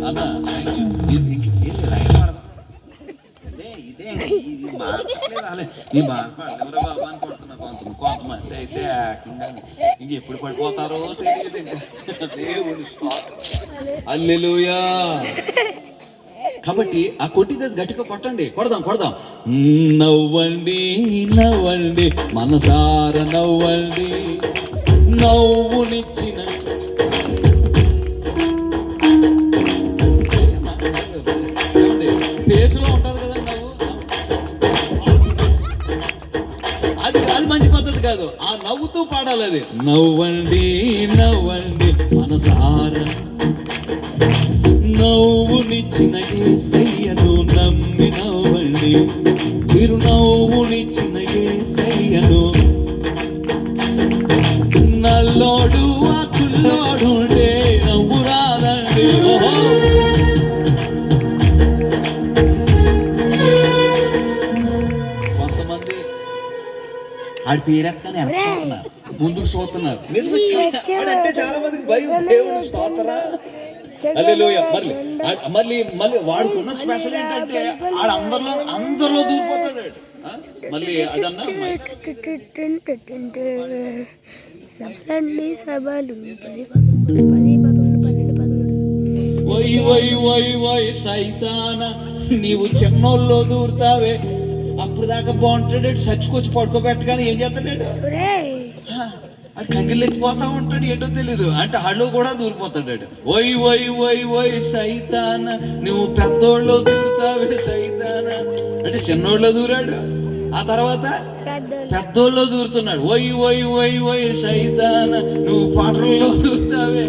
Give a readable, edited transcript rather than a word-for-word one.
అన్నా రైట్ పడదు. ఇదే ఇది మార్చట్లేదు అలే. నీ బాధపడలేవరా బాబా అని పడుతున్నా. కొంతమంది అయితే ఏకంగా ఇంకెప్పుడు పడిపోతారో తెలియదు. ఇంకా దేవుడు హల్లెలూయా. కాబట్టి ఆ కొట్టిది గట్టిగా కొడదాం. నవ్వండి నవ్వండి మనసార నవ్వండి, నవ్వునిచ్చిన ఫేసులో ఉంటుంది కదా నవ్వు. అది మంచి పద్ధతి కాదు. ఆ నవ్వుతూ పాడాలి అది. నవ్వండి నవ్వండి మనసార, నవ్వునిచ్చిన యేసయ్యను నమ్మి నవ్వండి, చిరునవ్వునిచ్చిన యేసయ్యను. నల్లోడు ఆ కుల్లోడు నవ్వు రాదండి. ఓహో కొంతమంది ఆడి పేరెత్తని చూస్తున్నారు, ముందుకు చూస్తున్నారు. అంటే చాలా మందికి భయం. దేవుడు స్తోత్రం. హల్లెలూయా. మళ్ళీ వాడుకున్న స్పెషల్ ఏంటంటే ఆడ అందరిలో దూరిపోతాడు. మళ్ళీ అదన్నా సైతానా నీవు చిన్నోళ్ళలో దూరుతావే. అప్పుడు దాకా బాగుంటాడు, చచ్చుకొచ్చి పడుకోబెట్టగానే ఏం చేస్తాడు, అటు కంగిలు ఎత్తిపోతా ఉంటాడు. ఏంటో తెలీదు అంటే హళ్ళు కూడా దూరిపోతాడు. ఓయ్ సైతాన నువ్వు పెద్దోళ్ళలో దూరుతావే సైతాన అంటే చిన్నోళ్ళలో దూరాడు. ఆ తర్వాత పెద్దోళ్ళలో దూరుతున్నాడు. ఓయ్ సైతాన నువ్వు పాటల్లో దూరుతావే.